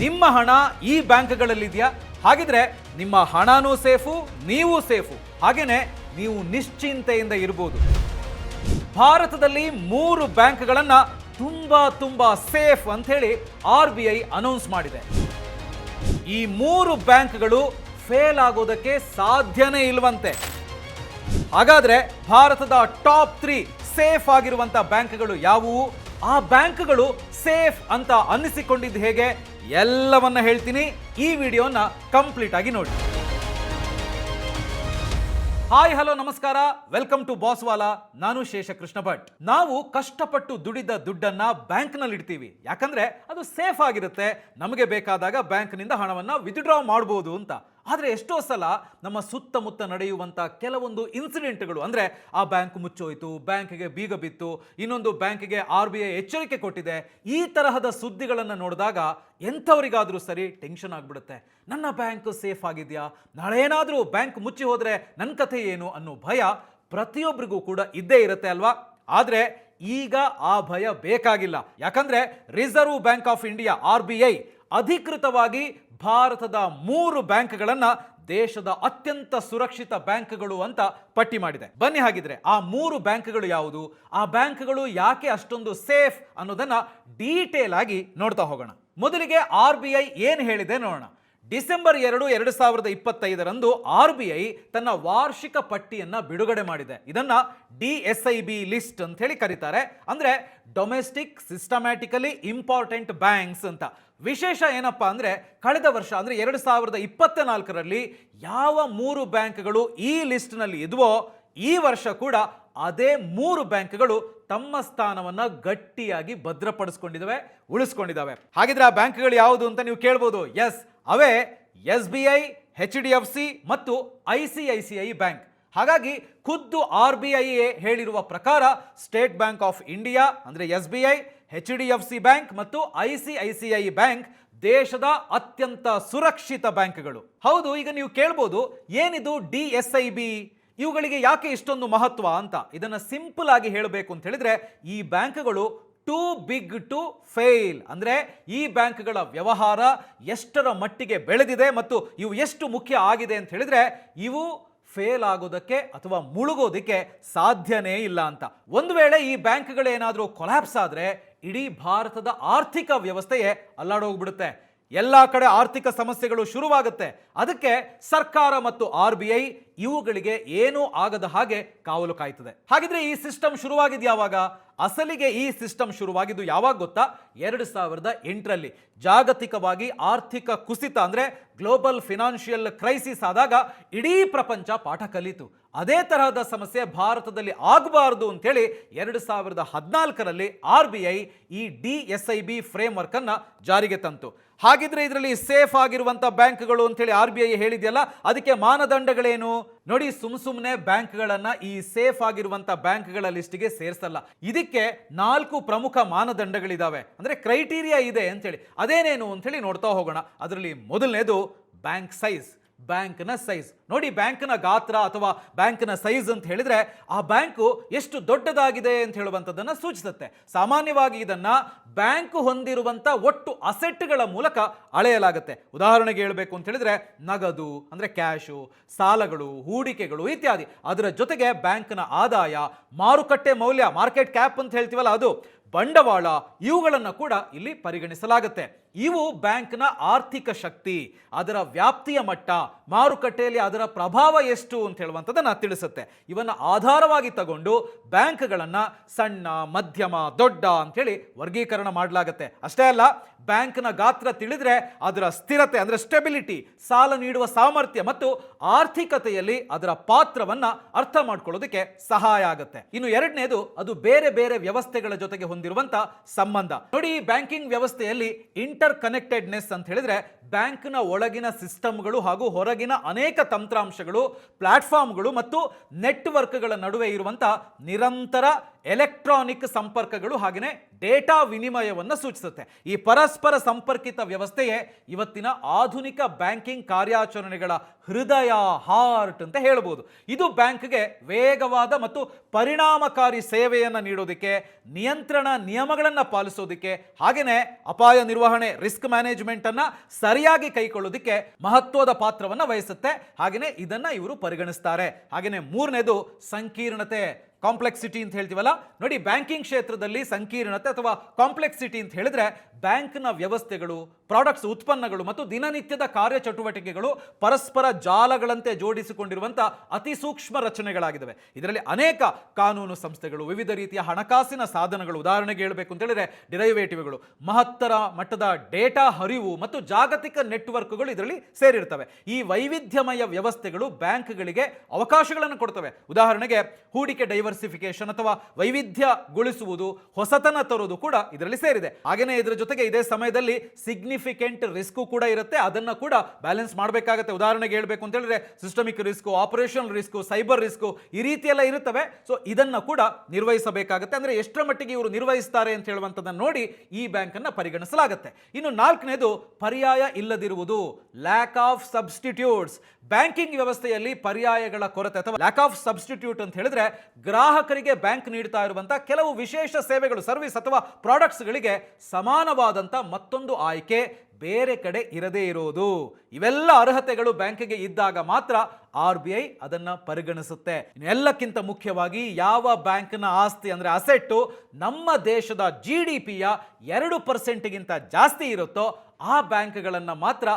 ನಿಮ್ಮ ಹಣ ಈ ಬ್ಯಾಂಕ್ಗಳಲ್ಲಿದೆಯಾ? ಹಾಗಿದ್ರೆ ನಿಮ್ಮ ಹಣನೂ ಸೇಫು, ನೀವು ಸೇಫು, ಹಾಗೇನೆ ನೀವು ನಿಶ್ಚಿಂತೆಯಿಂದ ಇರಬಹುದು. ಭಾರತದಲ್ಲಿ 3 ಬ್ಯಾಂಕ್ಗಳನ್ನ ತುಂಬಾ ಸೇಫ್ ಅಂತ ಹೇಳಿ RBI ಅನೌನ್ಸ್ ಮಾಡಿದೆ. ಈ 3 ಬ್ಯಾಂಕ್ಗಳು ಫೇಲ್ ಆಗೋದಕ್ಕೆ ಸಾಧ್ಯನೇ ಇಲ್ವಂತೆ. ಹಾಗಾದ್ರೆ ಭಾರತದ ಟಾಪ್ 3 ಸೇಫ್ ಆಗಿರುವಂತ ಬ್ಯಾಂಕ್ಗಳು ಯಾವುವು? ಆ ಬ್ಯಾಂಕ್ಗಳು ಸೇಫ್ ಅಂತ ಅನ್ನಿಸಿಕೊಂಡಿದ್ದು ಹೇಗೆ? ಎಲ್ಲವನ್ನ ಹೇಳ್ತೀನಿ. ಈ ವಿಡಿಯೋನ ಕಂಪ್ಲೀಟ್ ಆಗಿ ನೋಡಿ. ಹಾಯ್ ಹಲೋ ನಮಸ್ಕಾರ, ವೆಲ್ಕಮ್ ಟು ಬಾಸ್ವಾಲಾ. ನಾನು ಶೇಷಕೃಷ್ಣ ಭಟ್. ನಾವು ಕಷ್ಟಪಟ್ಟು ದುಡಿದ ದುಡ್ಡನ್ನ ಬ್ಯಾಂಕ್ನಲ್ಲಿ ಇಡ್ತೀವಿ, ಯಾಕಂದ್ರೆ ಅದು ಸೇಫ್ ಆಗಿರುತ್ತೆ. ನಮಗೆ ಬೇಕಾದಾಗ ಬ್ಯಾಂಕ್ನಿಂದ ಹಣವನ್ನ ವಿತ್ಡ್ರಾ ಮಾಡಬಹುದು ಅಂತ. ಆದರೆ ಎಷ್ಟೋ ಸಲ ನಮ್ಮ ಸುತ್ತಮುತ್ತ ನಡೆಯುವಂಥ ಕೆಲವೊಂದು ಇನ್ಸಿಡೆಂಟ್ಗಳು, ಅಂದರೆ ಆ ಬ್ಯಾಂಕ್ ಮುಚ್ಚೋಯ್ತು, ಬ್ಯಾಂಕಿಗೆ ಬೀಗ ಬಿತ್ತು, ಇನ್ನೊಂದು ಬ್ಯಾಂಕಿಗೆ RBI ಎಚ್ಚರಿಕೆ ಕೊಟ್ಟಿದೆ, ಈ ತರಹದ ಸುದ್ದಿಗಳನ್ನು ನೋಡಿದಾಗ ಎಂಥವರಿಗಾದರೂ ಸರಿ ಟೆನ್ಷನ್ ಆಗಿಬಿಡುತ್ತೆ. ನನ್ನ ಬ್ಯಾಂಕ್ ಸೇಫ್ ಆಗಿದೆಯಾ? ನಾಳೆ ಏನಾದರೂ ಬ್ಯಾಂಕ್ ಮುಚ್ಚಿ ಹೋದರೆ ನನ್ನ ಕಥೆ ಏನು ಅನ್ನೋ ಭಯ ಪ್ರತಿಯೊಬ್ಬರಿಗೂ ಕೂಡ ಇದ್ದೇ ಇರುತ್ತೆ ಅಲ್ವಾ? ಆದರೆ ಈಗ ಆ ಭಯ ಬೇಕಾಗಿಲ್ಲ. ಯಾಕಂದ್ರೆ reserve bank of India RBI ಅಧಿಕೃತವಾಗಿ ಭಾರತದ 3 ಬ್ಯಾಂಕ್ಗಳನ್ನ ದೇಶದ ಅತ್ಯಂತ ಸುರಕ್ಷಿತ ಬ್ಯಾಂಕ್ಗಳು ಅಂತ ಪಟ್ಟಿ ಮಾಡಿದೆ. ಬನ್ನಿ ಹಾಗಿದ್ರೆ ಆ 3 ಬ್ಯಾಂಕ್ಗಳು ಯಾವುದು, ಆ ಬ್ಯಾಂಕ್ಗಳು ಯಾಕೆ ಅಷ್ಟೊಂದು ಸೇಫ್ ಅನ್ನೋದನ್ನ ಡೀಟೇಲ್ ಆಗಿ ನೋಡ್ತಾ ಹೋಗೋಣ. ಮೊದಲಿಗೆ RBI ಏನು ಹೇಳಿದೆ ನೋಡೋಣ. ಡಿಸೆಂಬರ್ 2, 2025ರಂದು RBI ತನ್ನ ವಾರ್ಷಿಕ ಪಟ್ಟಿಯನ್ನ ಬಿಡುಗಡೆ ಮಾಡಿದೆ. ಇದನ್ನ DSIB ಲಿಸ್ಟ್ ಅಂತ ಹೇಳಿ ಕರೀತಾರೆ, ಅಂದ್ರೆ ಡೊಮೆಸ್ಟಿಕ್ ಸಿಸ್ಟಮ್ಯಾಟಿಕಲಿ ಇಂಪಾರ್ಟೆಂಟ್ ಬ್ಯಾಂಕ್ಸ್ ಅಂತ. ವಿಶೇಷ ಏನಪ್ಪಾ ಅಂದ್ರೆ ಕಳೆದ ವರ್ಷ ಅಂದ್ರೆ 2024ರಲ್ಲಿ ಯಾವ 3 ಬ್ಯಾಂಕ್ಗಳು ಈ ಲಿಸ್ಟ್ನಲ್ಲಿ ಇದ್ವೋ, ಈ ವರ್ಷ ಕೂಡ ಅದೇ 3 ಬ್ಯಾಂಕ್ಗಳು ತಮ್ಮ ಸ್ಥಾನವನ್ನ ಗಟ್ಟಿಯಾಗಿ ಭದ್ರಪಡಿಸಿಕೊಂಡಿದ್ದಾವೆ, ಉಳಿಸ್ಕೊಂಡಿದ್ದಾವೆ. ಹಾಗಿದ್ರೆ ಆ ಬ್ಯಾಂಕ್ಗಳು ಯಾವುದು ಅಂತ ನೀವು ಕೇಳ್ಬೋದು. ಎಸ್, ಅವೇ SBI, HDFC ಮತ್ತು ICICI ಬ್ಯಾಂಕ್. ಹಾಗಾಗಿ ಖುದ್ದು RBI ಹೇಳಿರುವ ಪ್ರಕಾರ ಸ್ಟೇಟ್ ಬ್ಯಾಂಕ್ ಆಫ್ ಇಂಡಿಯಾ ಅಂದ್ರೆ SBI, HDFC ಬ್ಯಾಂಕ್ ಮತ್ತು ICICI ಬ್ಯಾಂಕ್ ದೇಶದ ಅತ್ಯಂತ ಸುರಕ್ಷಿತ ಬ್ಯಾಂಕ್ಗಳು. ಹೌದು, ಈಗ ನೀವು ಕೇಳ್ಬೋದು ಏನಿದು DSIB, ಇವುಗಳಿಗೆ ಯಾಕೆ ಇಷ್ಟೊಂದು ಮಹತ್ವ ಅಂತ. ಇದನ್ನ ಸಿಂಪಲ್ ಆಗಿ ಹೇಳಬೇಕು ಅಂತ ಹೇಳಿದ್ರೆ, ಈ ಬ್ಯಾಂಕ್ಗಳು ಟೂ ಬಿಗ್ ಟು ಫೇಲ್, ಅಂದ್ರೆ ಈ ಬ್ಯಾಂಕ್ಗಳ ವ್ಯವಹಾರ ಎಷ್ಟರ ಮಟ್ಟಿಗೆ ಬೆಳೆದಿದೆ ಮತ್ತು ಇವು ಎಷ್ಟು ಮುಖ್ಯ ಆಗಿದೆ ಅಂತ ಹೇಳಿದ್ರೆ, ಇವು ಫೇಲ್ ಆಗೋದಕ್ಕೆ ಅಥವಾ ಮುಳುಗೋದಕ್ಕೆ ಸಾಧ್ಯನೇ ಇಲ್ಲ ಅಂತ. ಒಂದು ವೇಳೆ ಈ ಬ್ಯಾಂಕ್ಗಳೇನಾದರೂ ಕೊಲ್ಯಾಪ್ಸ್ ಆದ್ರೆ ಇಡೀ ಭಾರತದ ಆರ್ಥಿಕ ವ್ಯವಸ್ಥೆಯೇ ಅಲ್ಲಾಡೋಗ್ಬಿಡುತ್ತೆ. ಎಲ್ಲ ಕಡೆ ಆರ್ಥಿಕ ಸಮಸ್ಯೆಗಳು ಶುರುವಾಗುತ್ತೆ. ಅದಕ್ಕೆ ಸರ್ಕಾರ ಮತ್ತು RBI ಇವುಗಳಿಗೆ ಏನೂ ಆಗದ ಹಾಗೆ ಕಾವಲು ಕಾಯ್ತದೆ. ಹಾಗಿದ್ರೆ ಈ ಸಿಸ್ಟಮ್ ಶುರುವಾಗಿದ್ದು ಯಾವಾಗ? ಅಸಲಿಗೆ ಈ ಸಿಸ್ಟಮ್ ಶುರುವಾಗಿದ್ದು ಯಾವಾಗ ಗೊತ್ತಾ? 2008ರಲ್ಲಿ ಜಾಗತಿಕವಾಗಿ ಆರ್ಥಿಕ ಕುಸಿತ ಅಂದ್ರೆ ಗ್ಲೋಬಲ್ ಫಿನಾನ್ಷಿಯಲ್ ಕ್ರೈಸಿಸ್ ಆದಾಗ ಇಡೀ ಪ್ರಪಂಚ ಪಾಠ ಕಲಿತು. ಅದೇ ತರಹದ ಸಮಸ್ಯೆ ಭಾರತದಲ್ಲಿ ಆಗಬಾರದು ಅಂತೇಳಿ 2014ರಲ್ಲಿ RBI ಈ DSIB ಫ್ರೇಮ್ವರ್ಕ್ ಅನ್ನ ಜಾರಿಗೆ ತಂತು. ಹಾಗಿದ್ರೆ ಇದರಲ್ಲಿ ಸೇಫ್ ಆಗಿರುವಂತ ಬ್ಯಾಂಕ್ಗಳು ಅಂತೇಳಿ RBI ಹೇಳಿದೆಯಲ್ಲ, ಅದಕ್ಕೆ ಮಾನದಂಡಗಳೇನು ನೋಡಿ. ಸುಮ್ಮನೆ ಬ್ಯಾಂಕ್ಗಳನ್ನ ಈ ಸೇಫ್ ಆಗಿರುವಂತ ಬ್ಯಾಂಕ್ಗಳ ಲಿಸ್ಟ್ಗೆ ಸೇರಿಸಲ್ಲ. ಇದಕ್ಕೆ 4 ಪ್ರಮುಖ ಮಾನದಂಡಗಳಿದಾವೆ, ಅಂದ್ರೆ ಕ್ರೈಟೀರಿಯಾ ಇದೆ ಅಂತೇಳಿ. ಅದೇನೇನು ಅಂತೇಳಿ ನೋಡ್ತಾ ಹೋಗೋಣ. ಅದರಲ್ಲಿ ಮೊದಲನೇದು ಬ್ಯಾಂಕ್ ಸೈಜ್, ಬ್ಯಾಂಕ್ನ ಸೈಜ್. ನೋಡಿ, ಬ್ಯಾಂಕ್ನ ಗಾತ್ರ ಅಥವಾ ಬ್ಯಾಂಕ್ನ ಸೈಜ್ ಅಂತ ಹೇಳಿದ್ರೆ ಆ ಬ್ಯಾಂಕು ಎಷ್ಟು ದೊಡ್ಡದಾಗಿದೆ ಅಂತ ಹೇಳುವಂಥದ್ದನ್ನು ಸೂಚಿಸುತ್ತೆ. ಸಾಮಾನ್ಯವಾಗಿ ಇದನ್ನ ಬ್ಯಾಂಕ್ ಹೊಂದಿರುವಂಥ ಒಟ್ಟು ಅಸೆಟ್ಗಳ ಮೂಲಕ ಅಳೆಯಲಾಗುತ್ತೆ. ಉದಾಹರಣೆಗೆ ಹೇಳಬೇಕು ಅಂತ ಹೇಳಿದ್ರೆ ನಗದು ಅಂದ್ರೆ ಕ್ಯಾಶು, ಸಾಲಗಳು, ಹೂಡಿಕೆಗಳು ಇತ್ಯಾದಿ. ಅದರ ಜೊತೆಗೆ ಬ್ಯಾಂಕ್ನ ಆದಾಯ, ಮಾರುಕಟ್ಟೆ ಮೌಲ್ಯ, ಮಾರ್ಕೆಟ್ ಕ್ಯಾಪ್ ಅಂತ ಹೇಳ್ತೀವಲ್ಲ ಅದು, ಬಂಡವಾಳ, ಇವುಗಳನ್ನು ಕೂಡ ಇಲ್ಲಿ ಪರಿಗಣಿಸಲಾಗುತ್ತೆ. ಇವು ಬ್ಯಾಂಕ್ನ ಆರ್ಥಿಕ ಶಕ್ತಿ, ಅದರ ವ್ಯಾಪ್ತಿಯ ಮಟ್ಟ, ಮಾರುಕಟ್ಟೆಯಲ್ಲಿ ಅದರ ಪ್ರಭಾವ ಎಷ್ಟು ಅಂತ ಹೇಳುವಂಥದ್ದನ್ನು ತಿಳಿಸುತ್ತೆ. ಇವನ್ನ ಆಧಾರವಾಗಿ ತಗೊಂಡು ಬ್ಯಾಂಕ್ಗಳನ್ನ ಸಣ್ಣ, ಮಧ್ಯಮ, ದೊಡ್ಡ ಅಂತೇಳಿ ವರ್ಗೀಕರಣ ಮಾಡಲಾಗುತ್ತೆ. ಅಷ್ಟೇ ಅಲ್ಲ, ಬ್ಯಾಂಕ್ನ ಗಾತ್ರ ತಿಳಿದ್ರೆ ಅದರ ಸ್ಥಿರತೆ ಅಂದ್ರೆ ಸ್ಟೆಬಿಲಿಟಿ, ಸಾಲ ನೀಡುವ ಸಾಮರ್ಥ್ಯ ಮತ್ತು ಆರ್ಥಿಕತೆಯಲ್ಲಿ ಅದರ ಪಾತ್ರವನ್ನ ಅರ್ಥ ಮಾಡ್ಕೊಳ್ಳೋದಕ್ಕೆ ಸಹಾಯ ಆಗುತ್ತೆ. ಇನ್ನು ಎರಡನೇದು, ಅದು ಬೇರೆ ಬೇರೆ ವ್ಯವಸ್ಥೆಗಳ ಜೊತೆಗೆ ಹೊಂದಿರುವಂತ ಸಂಬಂಧ. ನೋಡಿ, ಬ್ಯಾಂಕಿಂಗ್ ವ್ಯವಸ್ಥೆಯಲ್ಲಿ ಇಂಟರ್ ಕನೆಕ್ಟೆಡ್ನೆಸ್ ಅಂತ ಹೇಳಿದ್ರೆ ಬ್ಯಾಂಕ್ನ ಒಳಗಿನ ಸಿಸ್ಟಮ್ಗಳು ಹಾಗೂ ಹೊರಗಿನ ಅನೇಕ ತಂತ್ರಾಂಶಗಳು, ಪ್ಲಾಟ್ಫಾರ್ಮ್ಗಳು ಮತ್ತು ನೆಟ್ವರ್ಕ್ಗಳ ನಡುವೆ ಇರುವಂತಹ ನಿರಂತರ ಎಲೆಕ್ಟ್ರಾನಿಕ್ ಸಂಪರ್ಕಗಳು ಹಾಗೆಯೇ ಡೇಟಾ ವಿನಿಮಯವನ್ನು ಸೂಚಿಸುತ್ತೆ. ಈ ಪರಸ್ಪರ ಸಂಪರ್ಕಿತ ವ್ಯವಸ್ಥೆಯೇ ಇವತ್ತಿನ ಆಧುನಿಕ ಬ್ಯಾಂಕಿಂಗ್ ಕಾರ್ಯಾಚರಣೆಗಳ ಹೃದಯ, ಹಾರ್ಟ್ ಅಂತ ಹೇಳ್ಬೋದು. ಇದು ಬ್ಯಾಂಕ್ಗೆ ವೇಗವಾದ ಮತ್ತು ಪರಿಣಾಮಕಾರಿ ಸೇವೆಯನ್ನು ನೀಡೋದಕ್ಕೆ, ನಿಯಂತ್ರಣ ನಿಯಮಗಳನ್ನು ಪಾಲಿಸೋದಕ್ಕೆ, ಹಾಗೆಯೇ ಅಪಾಯ ನಿರ್ವಹಣೆ, ರಿಸ್ಕ್ ಮ್ಯಾನೇಜ್ಮೆಂಟ್ ಅನ್ನ ಸರಿಯಾಗಿ ಕೈಗೊಳ್ಳೋದಕ್ಕೆ ಮಹತ್ವದ ಪಾತ್ರವನ್ನು ವಹಿಸುತ್ತೆ. ಹಾಗೆಯೇ ಇದನ್ನ ಇವರು ಪರಿಗಣಿಸ್ತಾರೆ. ಹಾಗೆಯೇ ಮೂರನೇದು ಸಂಕೀರ್ಣತೆ, ಕಾಂಪ್ಲೆಕ್ಸಿಟಿ ಅಂತ ಹೇಳ್ತೀವಲ್ಲ. ನೋಡಿ, ಬ್ಯಾಂಕಿಂಗ್ ಕ್ಷೇತ್ರದಲ್ಲಿ ಸಂಕೀರ್ಣತೆ ಅಥವಾ ಕಾಂಪ್ಲೆಕ್ಸಿಟಿ ಅಂತ ಹೇಳಿದ್ರೆ ಬ್ಯಾಂಕ್ನ ವ್ಯವಸ್ಥೆಗಳು, ಪ್ರಾಡಕ್ಟ್ಸ್, ಉತ್ಪನ್ನಗಳು ಮತ್ತು ದಿನನಿತ್ಯದ ಕಾರ್ಯಚಟುವಟಿಕೆಗಳು ಪರಸ್ಪರ ಜಾಲಗಳಂತೆ ಜೋಡಿಸಿಕೊಂಡಿರುವಂತಹ ಅತಿ ಸೂಕ್ಷ್ಮ ರಚನೆಗಳಾಗಿದ್ದಾವೆ. ಇದರಲ್ಲಿ ಅನೇಕ ಕಾನೂನು ಸಂಸ್ಥೆಗಳು, ವಿವಿಧ ರೀತಿಯ ಹಣಕಾಸಿನ ಸಾಧನಗಳು, ಉದಾಹರಣೆಗೆ ಹೇಳಬೇಕು ಅಂತ ಹೇಳಿದ್ರೆ ಡಿರೈವೇಟಿವ್ಗಳು, ಮಹತ್ತರ ಮಟ್ಟದ ಡೇಟಾ ಹರಿವು ಮತ್ತು ಜಾಗತಿಕ ನೆಟ್ವರ್ಕ್ಗಳು ಇದರಲ್ಲಿ ಸೇರಿರ್ತವೆ. ಈ ವೈವಿಧ್ಯಮಯ ವ್ಯವಸ್ಥೆಗಳು ಬ್ಯಾಂಕ್ಗಳಿಗೆ ಅವಕಾಶಗಳನ್ನು ಕೊಡ್ತವೆ. ಉದಾಹರಣೆಗೆ ಹೂಡಿಕೆ ಡೈವರ್ಸಿಫಿಕೇಶನ್ ಅಥವಾ ವೈವಿಧ್ಯಗೊಳಿಸುವುದು, ಹೊಸತನ ತರೋದು ಕೂಡ ಇದರಲ್ಲಿ ಸೇರಿದೆ. ಹಾಗೆಯೇ ಇದರ ಜೊತೆಗೆ ಇದೇ ಸಮಯದಲ್ಲಿ ಸಿಗ್ನಿಫಿಕೆಂಟ್ ರಿಸ್ಕ್ ಕೂಡ ಇರುತ್ತೆ. ಅದನ್ನ ಕೂಡ ಬ್ಯಾಲೆನ್ಸ್ ಮಾಡಬೇಕಾಗುತ್ತೆ. ಉದಾಹರಣೆಗೆ ಹೇಳಬೇಕು ಅಂತ ಹೇಳಿದ್ರೆ systemic risk, operational risk, cyber risk, ಈ ರೀತಿ ಎಲ್ಲ ಇರುತ್ತವೆ. ಸೊ ಇದನ್ನ ಕೂಡ ನಿರ್ವಹಿಸಬೇಕಾಗುತ್ತೆ. ಅಂದ್ರೆ ಎಷ್ಟರ ಮಟ್ಟಿಗೆ ಇವರು ನಿರ್ವಹಿಸ್ತಾರೆ ಅಂತ ಹೇಳುವಂತದನ್ನ ನೋಡಿ ಈ ಬ್ಯಾಂಕ್ ಅನ್ನ ಪರಿಗಣಿಸಲಾಗುತ್ತೆ. ಇನ್ನು ನಾಲ್ಕನೇದು ಪರ್ಯಾಯ ಇಲ್ಲದಿರುವುದು, ಲ್ಯಾಕ್ ಆಫ್ ಸಬ್ಸ್ಟಿಟ್ಯೂಟ್ಸ್. ಬ್ಯಾಂಕಿಂಗ್ ವ್ಯವಸ್ಥೆಯಲ್ಲಿ ಪರ್ಯಾಯಗಳ ಕೊರತೆ ಅಥವಾ ಲ್ಯಾಕ್ ಆಫ್ ಸಬ್ಸ್ಟಿಟ್ಯೂಟ್ ಅಂತ ಹೇಳಿದ್ರೆ ಗ್ರಾಹಕರಿಗೆ ಬ್ಯಾಂಕ್ ನೀಡ್ತಾ ಇರುವಂತಹ ಕೆಲವು ವಿಶೇಷ ಸೇವೆಗಳು, ಸರ್ವಿಸ್ ಅಥವಾ ಪ್ರಾಡಕ್ಟ್ಸ್ಗಳಿಗೆ ಸಮಾನವಾದಂಥ ಮತ್ತೊಂದು ಆಯ್ಕೆ ಬೇರೆ ಕಡೆ ಇರದೇ ಇರೋದು. ಇವೆಲ್ಲ ಅರ್ಹತೆಗಳು ಬ್ಯಾಂಕಿಗೆ ಇದ್ದಾಗ ಮಾತ್ರ RBI ಅದನ್ನ ಪರಿಗಣಿಸುತ್ತೆ. ಎಲ್ಲಕ್ಕಿಂತ ಮುಖ್ಯವಾಗಿ ಯಾವ ಬ್ಯಾಂಕ್ನ ಆಸ್ತಿ ಅಂದ್ರೆ ಅಸೆಟ್ಟು ನಮ್ಮ ದೇಶದ GDPಯ 2% ಜಾಸ್ತಿ ಇರುತ್ತೋ ಆ ಬ್ಯಾಂಕ್ಗಳನ್ನ ಮಾತ್ರ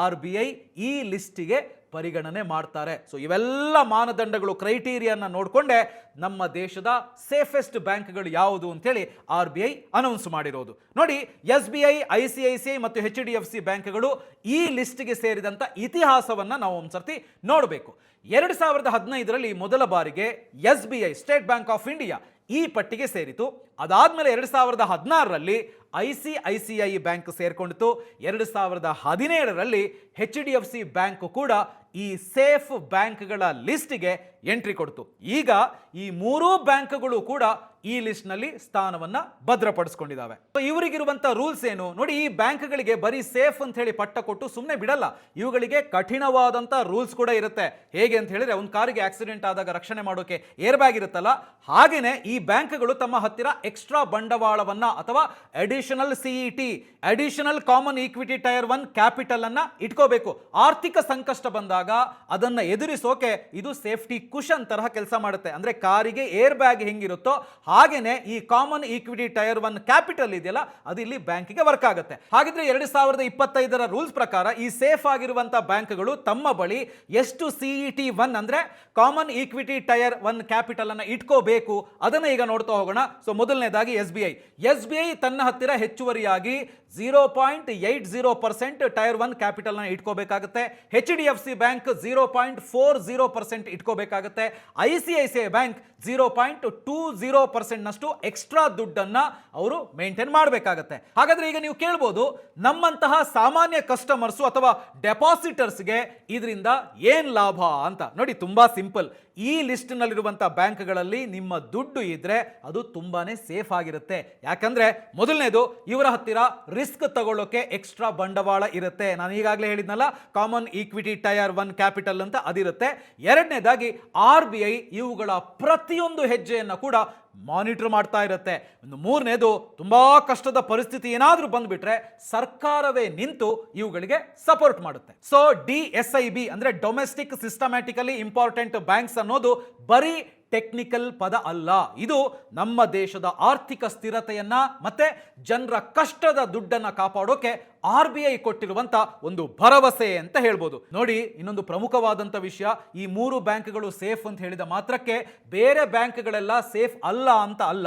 RBI ಈ ಲಿಸ್ಟಿಗೆ ಪರಿಗಣನೆ ಮಾಡ್ತಾರೆ. ಸೊ ಇವೆಲ್ಲ ಮಾನದಂಡಗಳು, ಕ್ರೈಟೀರಿಯಾನ ನೋಡಿಕೊಂಡೆ ನಮ್ಮ ದೇಶದ ಸೇಫೆಸ್ಟ್ ಬ್ಯಾಂಕ್ಗಳು ಯಾವುದು ಅಂತೇಳಿ RBI ಅನೌನ್ಸ್ ಮಾಡಿರೋದು. ನೋಡಿ, SBI, ICICI ಮತ್ತು HDFC ಬ್ಯಾಂಕ್ಗಳು ಈ ಲಿಸ್ಟ್ಗೆ ಸೇರಿದಂಥ ಇತಿಹಾಸವನ್ನು ನಾವು ಒಂದ್ಸರ್ತಿ ನೋಡಬೇಕು. 2015ರಲ್ಲಿ ಮೊದಲ ಬಾರಿಗೆ SBI, state bank of India, ಈ ಪಟ್ಟಿಗೆ ಸೇರಿತು. ಅದಾದ್ಮೇಲೆ 2016ರಲ್ಲಿ ICICI ಬ್ಯಾಂಕ್ ಸೇರ್ಕೊಂಡಿತು. 2017ರಲ್ಲಿ HDFC ಬ್ಯಾಂಕ್ ಕೂಡ ಈ ಸೇಫ್ ಬ್ಯಾಂಕ್ಗಳ ಲಿಸ್ಟ್ಗೆ ಎಂಟ್ರಿ ಕೊಡ್ತು. ಈಗ ಈ ಮೂರೂ ಬ್ಯಾಂಕ್ಗಳು ಕೂಡ ಈ ಲಿಸ್ಟ್ ನಲ್ಲಿ ಸ್ಥಾನವನ್ನ ಭದ್ರಪಡಿಸಿಕೊಂಡಿದ್ದಾವೆ. ಇವರಿಗಿರುವಂತ ರೂಲ್ಸ್ ಏನು ನೋಡಿ, ಈ ಬ್ಯಾಂಕ್ಗಳಿಗೆ ಬರೀ ಸೇಫ್ ಅಂತ ಹೇಳಿ ಪಟ್ಟ ಕೊಟ್ಟು ಸುಮ್ಮನೆ ಬಿಡಲ್ಲ. ಇವುಗಳಿಗೆ ಕಠಿಣವಾದಂತ ರೂಲ್ಸ್ ಕೂಡ ಇರುತ್ತೆ. ಹೇಗೆ ಅಂತ ಹೇಳಿದ್ರೆ, ಒಂದು ಕಾರಿಗೆ ಆಕ್ಸಿಡೆಂಟ್ ಆದಾಗ ರಕ್ಷಣೆ ಮಾಡೋಕೆ ಏರ್ ಬ್ಯಾಗ್ ಇರುತ್ತಲ್ಲ, ಹಾಗೇನೆ ಈ ಬ್ಯಾಂಕ್ಗಳು ತಮ್ಮ ಹತ್ತಿರ ಎಕ್ಸ್ಟ್ರಾ ಬಂಡವಾಳವನ್ನ ಅಥವಾ additional CET, additional common equity tyre 1 capital ಅನ್ನ ಇಟ್ಕೋಬೇಕು. ಆರ್ಥಿಕ ಸಂಕಷ್ಟ ಬಂದಾಗ ಅದನ್ನ ಎದುರಿಸೋಕೆ ಇದು ಸೇಫ್ಟಿ ಕುಶನ್ ತರಹ ಕೆಲಸ ಮಾಡುತ್ತೆ. ಅಂದ್ರೆ ಕಾರಿಗೆ ಏರ್ ಬ್ಯಾಗ್ ಹೆಂಗಿರುತ್ತೋ ಹಾಗೇನೆ ಈ ಕಾಮನ್ ಈಕ್ವಿಟಿ ಟೈರ್ 1 ಕ್ಯಾಪಿಟಲ್ ಇದೆಯಲ್ಲ, ಅದು ಇಲ್ಲಿ ಬ್ಯಾಂಕಿಗೆ ವರ್ಕ್ ಆಗುತ್ತೆ. ಹಾಗಿದ್ರೆ 2025ರ ರೂಲ್ಸ್ ಪ್ರಕಾರ ಈ ಸೇಫ್ ಆಗಿರುವಂತಹ ಬ್ಯಾಂಕ್ಗಳು ತಮ್ಮ ಬಳಿ ಎಷ್ಟು CET1 ಅಂದ್ರೆ ಕಾಮನ್ ಈಕ್ವಿಟಿ ಟೈರ್ 1 ಕ್ಯಾಪಿಟಲ್ ಅನ್ನ ಇಟ್ಕೋಬೇಕು, ಅದನ್ನ ಈಗ ನೋಡ್ತಾ ಹೋಗೋಣ. ಸೊ ಮೊದಲನೇದಾಗಿ SBI ತನ್ನ ಹತ್ತಿರ ಹೆಚ್ಚುವರಿಯಾಗಿ 0.80% ಟೈರ್ 1 ಕ್ಯಾಪಿಟಲ್ ಅನ್ನು ಇಟ್ಕೋಬೇಕಾಗುತ್ತೆ. HDFC bank 0.40% ಇಟ್ಕೋಬೇಕಾಗುತ್ತೆ. ICICI ಬ್ಯಾಂಕ್ 0.20% ನಷ್ಟು ಎಕ್ಸ್ಟ್ರಾ ದುಡ್ಡನ್ನ ಅವರು ಮೇಂಟೈನ್ ಮಾಡಬೇಕಾಗುತ್ತೆ. ಹಾಗಾದ್ರೆ ಈಗ ನೀವು ಕೇಳ್ಬೋದು, ನಮ್ಮಂತಹ ಸಾಮಾನ್ಯ ಕಸ್ಟಮರ್ಸ್ ಅಥವಾ ಡೆಪಾಸಿಟರ್ಸ್ಗೆ ಇದರಿಂದ ಏನ್ ಲಾಭ ಅಂತ. ನೋಡಿ, ತುಂಬಾ ಸಿಂಪಲ್. ಈ ಲಿಸ್ಟ್ ನಲ್ಲಿರುವಂತಹ ಬ್ಯಾಂಕ್ಗಳಲ್ಲಿ ನಿಮ್ಮ ದುಡ್ಡು ಇದ್ರೆ ಅದು ತುಂಬಾನೇ ಸೇಫ್ ಆಗಿರುತ್ತೆ. ಯಾಕಂದ್ರೆ ಮೊದಲನೇದು, ಇವರ ಹತ್ತಿರ ರಿಸ್ಕ್ ತಗೊಳ್ಳೋಕೆ ಎಕ್ಸ್ಟ್ರಾ ಬಂಡವಾಳ ಇರುತ್ತೆ. ನಾನು ಈಗಾಗಲೇ ಹೇಳಿದ್ನಲ್ಲ, ಕಾಮನ್ ಈಕ್ವಿಟಿ ಟೈರ್ 1 ಕ್ಯಾಪಿಟಲ್ ಅಂತ ಅದಿರುತ್ತೆ. ಎರಡನೇದಾಗಿ RBI ಇವುಗಳ ಪ್ರತಿಯೊಂದು ಹೆಜ್ಜೆಯನ್ನು ಕೂಡ ಮಾನಿಟರ್ ಮಾಡ್ತಾ ಇರುತ್ತೆ. ಮೂರನೇದು, ತುಂಬಾ ಕಷ್ಟದ ಪರಿಸ್ಥಿತಿ ಏನಾದ್ರೂ ಬಂದ್ಬಿಟ್ರೆ ಸರ್ಕಾರವೇ ನಿಂತು ಇವುಗಳಿಗೆ ಸಪೋರ್ಟ್ ಮಾಡುತ್ತೆ. ಸೊ DSIB ಅಂದ್ರೆ ಡೊಮೆಸ್ಟಿಕ್ ಸಿಸ್ಟಮ್ಯಾಟಿಕಲಿ ಇಂಪಾರ್ಟೆಂಟ್ ಬ್ಯಾಂಕ್ಸ್ ಅನ್ನೋದು ಬರೀ ಟೆಕ್ನಿಕಲ್ ಪದ ಅಲ್ಲ. ಇದು ನಮ್ಮ ದೇಶದ ಆರ್ಥಿಕ ಸ್ಥಿರತೆಯನ್ನ ಮತ್ತೆ ಜನರ ಕಷ್ಟದ ದುಡ್ಡನ್ನ ಕಾಪಾಡೋಕೆ RBI ಕೊಟ್ಟಿರುವಂತ ಒಂದು ಭರವಸೆ ಅಂತ ಹೇಳ್ಬೋದು. ನೋಡಿ, ಇನ್ನೊಂದು ಪ್ರಮುಖವಾದಂತ ವಿಷಯ, ಈ ಮೂರು ಬ್ಯಾಂಕ್ಗಳು ಸೇಫ್ ಅಂತ ಹೇಳಿದ ಮಾತ್ರಕ್ಕೆ ಬೇರೆ ಬ್ಯಾಂಕ್ಗಳೆಲ್ಲ ಸೇಫ್ ಅಲ್ಲ ಅಂತ ಅಲ್ಲ.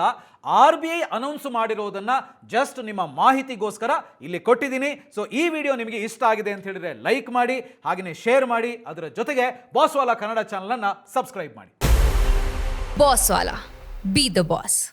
RBI ಅನೌನ್ಸ್ ಮಾಡಿರೋದನ್ನ ಜಸ್ಟ್ ನಿಮ್ಮ ಮಾಹಿತಿಗೋಸ್ಕರ ಇಲ್ಲಿ ಕೊಟ್ಟಿದ್ದೀನಿ. ಸೊ ಈ ವಿಡಿಯೋ ನಿಮಗೆ ಇಷ್ಟ ಆಗಿದೆ ಅಂತ ಹೇಳಿದ್ರೆ ಲೈಕ್ ಮಾಡಿ, ಹಾಗೆಯೇ ಶೇರ್ ಮಾಡಿ, ಅದರ ಜೊತೆಗೆ ಬಾಸ್ವಾಲಾ ಕನ್ನಡ ಚಾನಲ್ ಅನ್ನ ಸಬ್ಸ್ಕ್ರೈಬ್ ಮಾಡಿ. Bosswala. Be the boss.